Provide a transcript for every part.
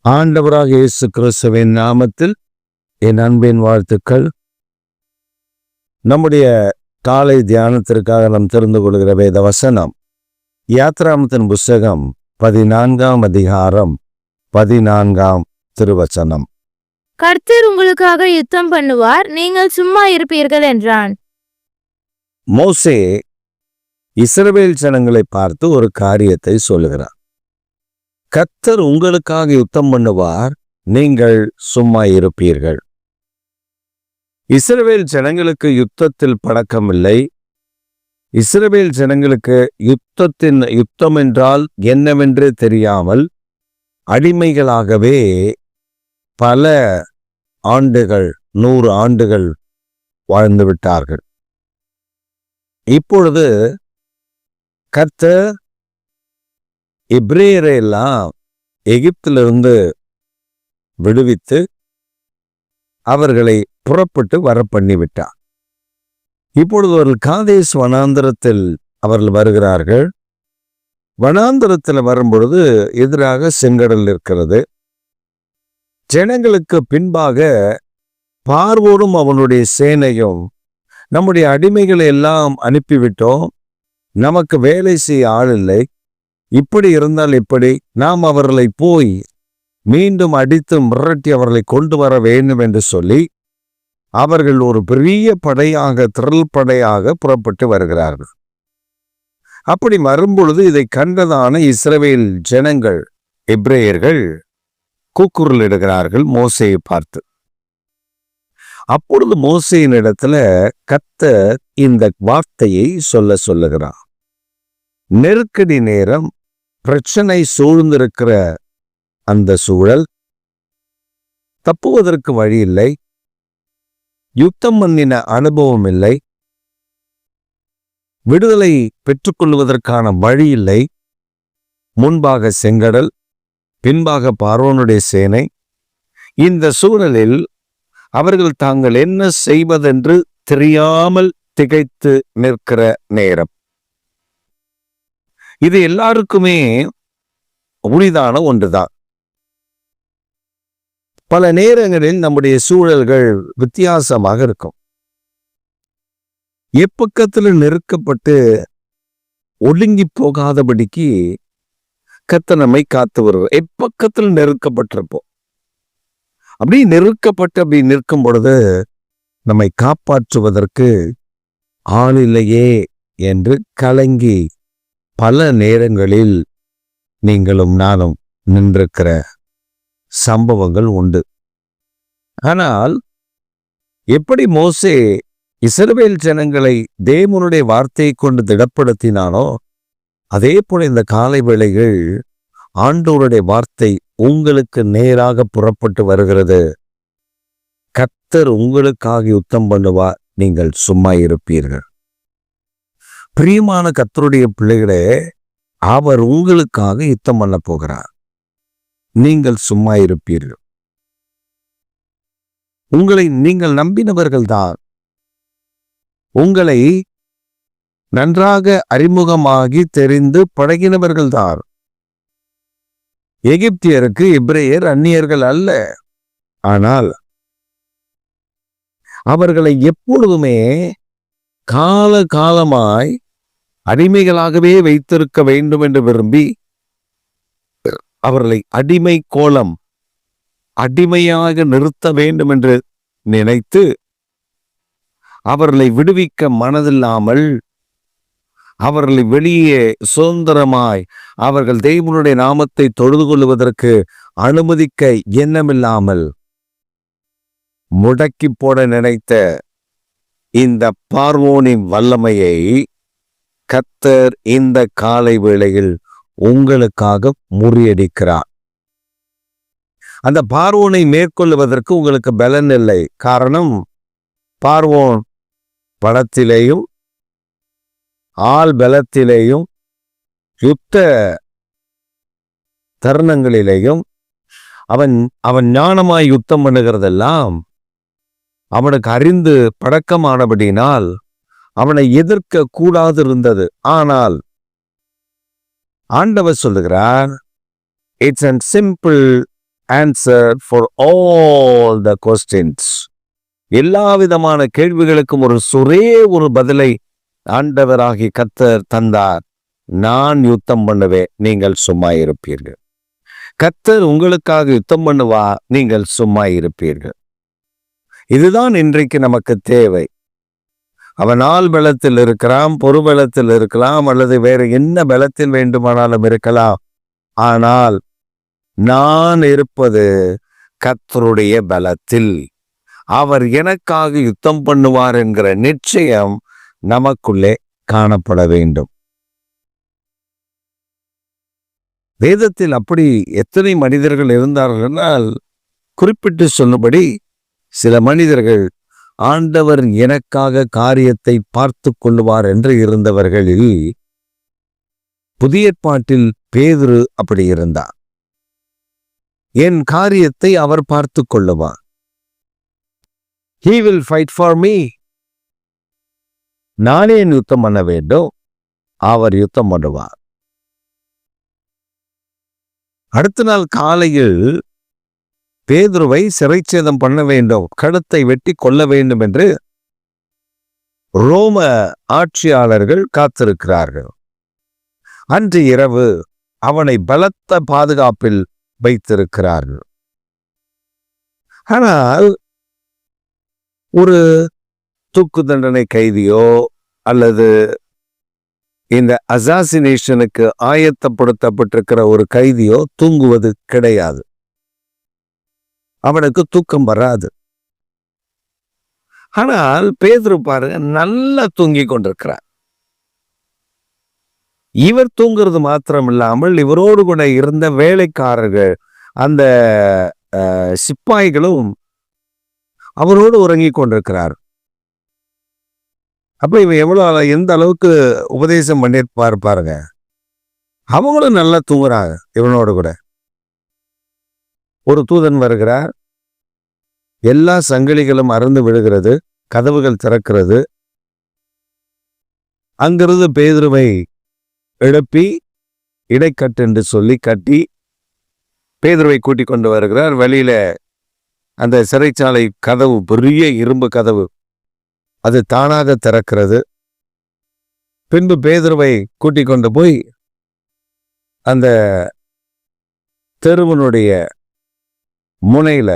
ஆண்டவராக இயேசு கிறிஸ்துவின் நாமத்தில் என் அன்பின் வாழ்த்துக்கள். நம்முடைய காலை தியானத்திற்காக நாம் தெரிந்து கொள்கிற வேத வசனம் யாத்ராமத்தின் புஸ்தகம் 14ஆம் அதிகாரம் 14ஆம் திருவசனம். கர்த்தர் உங்களுக்காக யுத்தம் பண்ணுவார், நீங்கள் சும்மா இருப்பீர்கள் என்றான். மோசே இஸ்ரவேல் ஜனங்களை பார்த்து ஒரு காரியத்தை சொல்லுகிறார். கர்த்தர் உங்களுக்காக யுத்தம் பண்ணுவார், நீங்கள் சும்மா இருப்பீர்கள். இஸ்ரவேல் ஜனங்களுக்கு யுத்தத்தில் பழக்கமில்லை. இஸ்ரவேல் ஜனங்களுக்கு யுத்தம் என்றால் என்னவென்று தெரியாமல் அடிமைகளாகவே பல ஆண்டுகள் 100 ஆண்டுகள் வாழ்ந்து விட்டார்கள். இப்பொழுது கர்த்தர் எபிரேயரை எல்லாம் எகிப்திலிருந்து விடுவித்து அவர்களை புறப்பட்டு வர பண்ணிவிட்டார். இப்பொழுது அவர்கள் காதேஸ் வனாந்தரத்தில் அவர்கள் வருகிறார்கள். வனாந்தரத்தில் வரும்பொழுது எதிராக செங்கடல் இருக்கிறது. ஜனங்களுக்கு பின்பாக பார்வோனும் அவனுடைய சேனையும், நம்முடைய அடிமைகளை எல்லாம் அனுப்பிவிட்டோம், நமக்கு வேலை செய்ய ஆள் இல்லை, இப்படி இருந்தால் எப்படி, நாம் அவர்களை போய் மீண்டும் அடித்து மிரட்டி அவர்களை கொண்டு வர வேண்டும் என்று சொல்லி அவர்கள் ஒரு பெரிய படையாக, திரள் படையாக புறப்பட்டு வருகிறார்கள். அப்படி வரும்பொழுது இதை கண்டதான இஸ்ரவேல் ஜனங்கள், எபிரேயர்கள் கூக்குரலிடுகிறார்கள் மோசேயை பார்த்து. அப்பொழுது மோசேயின் இடத்துல கர்த்தர் இந்த வார்த்தையை சொல்லுகிறார். நெருக்கடி நேரம், பிரச்சனை சூழ்ந்திருக்கிற அந்த சூழல், தப்புவதற்கு வழி இல்லை, யுத்தம் பண்ணின அனுபவம் இல்லை, விடுதலை பெற்றுக்கொள்வதற்கான வழி இல்லை, முன்பாக செங்கடல், பின்பாக பார்வோனுடைய சேனை. இந்த சூழலில் அவர்கள் தாங்கள் என்ன செய்வதென்று தெரியாமல் திகைத்து நிற்கிற நேரம். இது எல்லாருக்குமே உரிதான ஒன்றுதான். பல நேரங்களில் நம்முடைய சூழல்கள் வித்தியாசமாக இருக்கும். எப்பக்கத்தில் நெருக்கப்பட்டு ஒடுங்கி போகாதபடிக்கு கர்த்தர் நம்மை காத்து வருவார். எப்பக்கத்தில் நெருக்கப்பட்டிருப்போம். அப்படி நிற்கும் பொழுது நம்மை காப்பாற்றுவதற்கு ஆள் இல்லையே என்று கலங்கி பல நேரங்களில் நீங்களும் நானும் நின்றிருக்கிற சம்பவங்கள் உண்டு. ஆனால் எப்படி மோசே இஸ்ரவேல் ஜனங்களை தேவனுடைய வார்த்தையை கொண்டு திடப்படுத்தினானோ, அதே போல இந்த காலை வேளைகள் ஆண்டவருடைய வார்த்தை உங்களுக்கு நேராக புறப்பட்டு வருகிறது. கர்த்தர் உங்களுக்காக யுத்தம் பண்ணுவார், நீங்கள் சும்மா இருப்பீர்கள். பிரியமான கர்த்தருடைய பிள்ளைகளே, அவர் உங்களுக்காக யுத்தம் பண்ண போகிறார், நீங்கள் சும்மா இருப்பீர்கள். உங்களை நீங்கள் நம்பினவர்கள் தான், உங்களை நன்றாக அறிமுகமாகி தெரிந்து பழகினவர்கள் தான். எகிப்தியருக்கு எபிரேயர் அந்நியர்கள் அல்ல. ஆனால் அவர்களை எப்பொழுதுமே காலகாலமாய் அடிமைகளாகவே வைத்திருக்க வேண்டும் என்று விரும்பி அவர்களை அடிமை கோலம், அடிமையாக நிறுத்த வேண்டும் என்று நினைத்து அவர்களை விடுவிக்க மனதில்லாமல், அவர்களை வெளியே சுதந்திரமாய் அவர்கள் தேவனுடைய நாமத்தை தொழுது கொள்வதற்கு அனுமதிக்க எண்ணமில்லாமல் முடக்கி போட நினைத்த இந்த பார்வோனின் வல்லமையை கர்த்தர் இந்த காலை வேளையில் உங்களுக்காக முறியடிக்கிறார். அந்த பார்வோனை மேற்கொள்வதற்கு உங்களுக்கு பலன் இல்லை. காரணம், பார்வோன் பலத்திலேயும் ஆள் பலத்திலேயும் யுத்த தருணங்களிலேயும் அவன் ஞானமாய் யுத்தம் பண்ணுகிறதெல்லாம் அவனுக்கு அறிந்து பழக்கமானபடினால் அவனை எதிர்க்க கூடாது இருந்தது. ஆனால் ஆண்டவர் சொல்லுகிறார், it's and simple answer for all the questions. எல்லா விதமான கேள்விகளுக்கும் ஒரே ஒரு பதிலை ஆண்டவராகி கர்த்தர் தந்தார். நான் யுத்தம் பண்ணுவேன், நீங்கள் சும்மா இருப்பீர்கள். கர்த்தர் உங்களுக்காக யுத்தம் பண்ணுவா, நீங்கள் சும்மா இருப்பீர்கள். இதுதான் இன்றைக்கு நமக்கு தேவை. அவன் ஆள் பலத்தில் இருக்கலாம், பொருபலத்தில் இருக்கலாம், அல்லது வேற என்ன பலத்தில் வேண்டுமானாலும் இருக்கலாம். ஆனால் நான் இருப்பது கர்த்தருடைய பலத்தில். அவர் எனக்காக யுத்தம் பண்ணுவார் என்கிற நிச்சயம் நமக்குள்ளே காணப்பட வேண்டும். வேதத்தில் அப்படி எத்தனை மனிதர்கள் இருந்தார்கள் என்றால், குறிப்பிட்டு சொன்னபடி சில மனிதர்கள் ஆண்டவர் எனக்காக காரியத்தை பார்த்து கொள்ளுவார் என்று இருந்தவர்களில் புதிய ஏற்பாட்டில் பேதுரு அப்படி இருந்தார். என் காரியத்தை அவர் பார்த்து கொள்ளுவார். He will fight for me. நானே யுத்தம் பண்ண வேண்டும், அவர் யுத்தம் பண்ணுவார். அடுத்த நாள் காலையில் பேதுருவை சிறைச்சேதம் பண்ண வேண்டும், கழுத்தை வெட்டி கொல்ல வேண்டும் என்று ரோம ஆட்சியாளர்கள் காத்திருக்கிறார்கள். அன்று இரவு அவனை பலத்த பாதுகாப்பில் வைத்திருக்கிறார்கள். ஆனால் ஒரு தூக்கு தண்டனை கைதியோ அல்லது இந்த அசாசினேஷனுக்கு ஆயத்தப்படுத்தப்பட்டிருக்கிற ஒரு கைதியோ தூங்குவது கிடையாது. அவனுக்கு தூக்கம் வராது. ஆனால் பேதுரு பாருங்க, நல்லா தூங்கி கொண்டிருக்கிறார். இவர் தூங்குறது மாத்திரம் இல்லாமல் இவரோடு கூட இருந்த வேலைக்காரர்கள், அந்த சிப்பாய்களும் அவரோடு உறங்கி கொண்டிருக்கிறார். அப்ப இவன் எந்த அளவுக்கு உபதேசம் பண்ணிருப்பார் பாருங்க. அவங்களும் நல்லா தூங்குறாங்க இவனோடு கூட. ஒரு தூதன் வருகிறார், எல்லா சங்கிலிகளும் அறுந்து விழுகிறது, கதவுகள் திறக்கிறது. அங்கிருந்து பேதுருவை எழுப்பி இடைக்கட்டு என்று சொல்லி கட்டி பேதுருவை கூட்டிக் கொண்டு வருகிறார். வெளியில அந்த சிறைச்சாலை கதவு, பெரிய இரும்பு கதவு, அது தானாக திறக்கிறது. பின்பு பேதுருவை கூட்டிக் கொண்டு போய் அந்த தெருவனுடைய முனையில,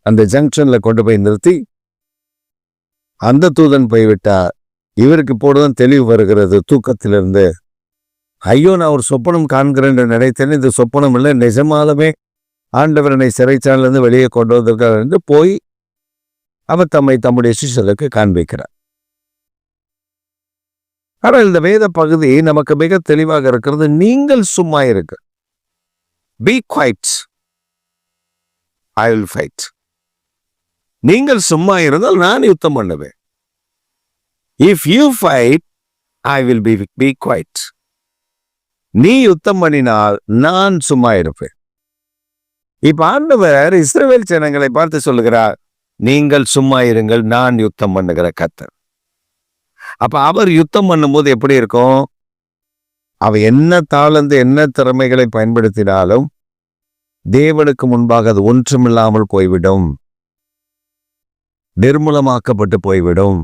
அந்த ஜங்ஷன்ல கொண்டு போய் நிறுத்தி, அந்த தூதன் போய்விட்டார். இவருக்கு போடுதான் தெளிவு வருகிறது தூக்கத்திலிருந்து. ஐயோ, நான் ஒரு சொப்பனம் காண்கிறேன் என்று நினைத்தேன், இது சொப்பனம் இல்லை, நிஜமாலுமே ஆண்டவரனை சிறைச்சாலிலிருந்து வெளியே கொண்டு வந்திருக்கார் என்று போய் அவர் தம்முடைய சிஷ்யர்களுக்கு காண்பிக்கிறார். ஆனால் இந்த வேத பகுதி நமக்கு மிக தெளிவாக இருக்கிறது. நீங்கள் சும்மா இருக்க, be quiet, I will fight. நீங்கள் சும்மா இருந்தால் நான் யுத்தம் பண்ணுவேன். If you fight, I will be quiet. நீ யுத்தம் பண்ணினால் நான் சும்மா இருப்பேன். இப்ப ஆண்டவர் இஸ்ரவேல் ஜனங்களை பார்த்து சொல்லுகிறார், நீங்கள் சும்மா இருங்கள், நான் யுத்தம் பண்ணுகிற கர்த்தர். அப்ப அவர் யுத்தம் பண்ணும்போது எப்படி இருக்கும்? அவ என்ன தாளந்து, என்ன திறமைகளை பயன்படுத்தினாலும் தேவனுக்கு முன்பாக அது ஒன்றுமில்லாமல் போய்விடும், நிர்மூலமாக்கப்பட்டு போய்விடும்.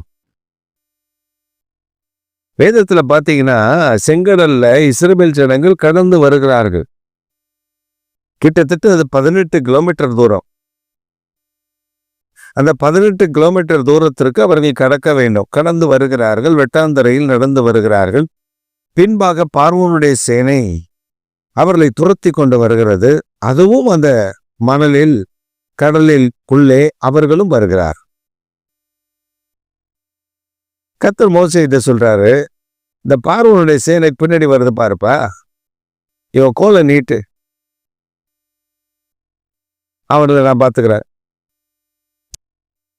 வேதத்துல பாத்தீங்கன்னா, செங்கடல்ல இஸ்ரவேல் ஜனங்கள் கடந்து வருகிறார்கள். கிட்டத்தட்ட அது 18 கிலோமீட்டர் தூரம். அந்த 18 கிலோமீட்டர் தூரத்திற்கு அவர்கள் கடக்க வேண்டும். கடந்து வருகிறார்கள், வெட்டாந்தரையில் நடந்து வருகிறார்கள். பின்பாக பார்வோனுடைய சேனை அவர்களை துரத்தி கொண்டு வருகிறது. அதுவும் அந்த மணலில், கடலில் உள்ளே அவர்களும் வருகிறார். கர்த்தர் மோசேயிட்ட சொல்றாரு, இந்த பார்வோனுடைய சேனை பின்னாடி வருது பாருப்பா, இவன் கோலை நீட்டு, அவர்களை நான் பார்த்துக்கிறேன்.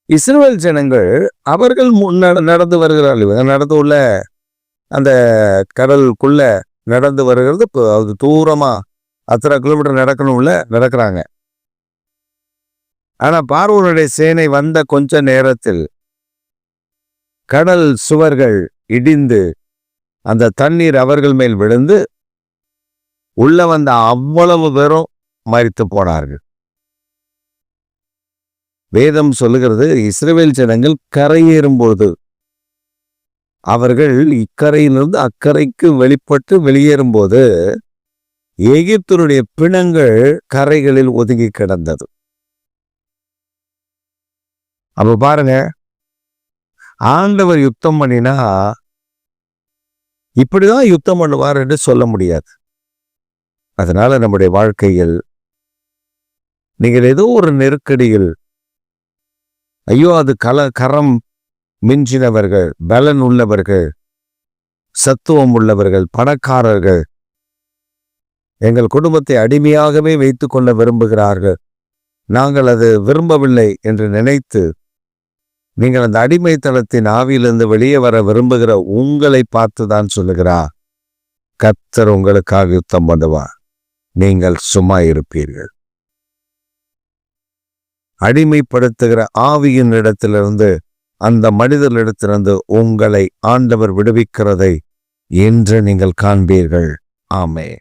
இஸ்ரவேல் ஜனங்கள் அவர்கள் நடந்து வருகிறார்கள். இவங்க நடந்து உள்ள அந்த கடலுக்குள்ள நடந்து வருகிறது. அது தூரமா அத்தனை கிலோமீட்டர் நடக்கணும்ல, நடக்கிறாங்க. ஆனா பார்வோனுடைய சேனை வந்த கொஞ்ச நேரத்தில் கடல் சுவர்கள் இடிந்து அந்த தண்ணீர் அவர்கள் மேல் விழுந்து உள்ள வந்த அவ்வளவு பேரும் மரித்து போனார்கள். வேதம் சொல்லுகிறது, இஸ்ரவேல் ஜனங்கள் கரையேறும்போது அவர்கள் இக்கரையிலிருந்து அக்கறைக்கு வெளிப்பட்டு வெளியேறும்போது எகிப்தருடைய பிணங்கள் கரைகளில் ஒதுங்கி கிடந்தது. அப்ப பாருங்க, ஆண்டவர் யுத்தம் பண்ணினா இப்படிதான் யுத்தம் பண்ணுவார் என்று சொல்ல முடியாது. அதனால நம்முடைய வாழ்க்கையில் நீங்கள் ஏதோ ஒரு நெருக்கடியில், ஐயோ அது கரம் மிஞ்சினவர்கள், பலன் உள்ளவர்கள், சத்துவம் உள்ளவர்கள், பணக்காரர்கள் எங்கள் குடும்பத்தை அடிமையாகவே வைத்துக் கொள்ள விரும்புகிறார்கள், நாங்கள் அது விரும்பவில்லை என்று நினைத்து நீங்கள் அந்த அடிமைத்தனத்தின் ஆவியிலிருந்து வெளியே வர விரும்புகிற உங்களை பார்த்துதான் சொல்லுகிறார், கர்த்தர் உங்களுக்காக யுத்தம் பண்ணுவார், நீங்கள் சும்மா இருப்பீர்கள். அடிமைப்படுத்துகிற ஆவியின் இடத்திலிருந்து, அந்த மனிதர்களிடத்திலிருந்து உங்களை ஆண்டவர் விடுவிக்கிறதை இன்று நீங்கள் காண்பீர்கள். ஆமென்.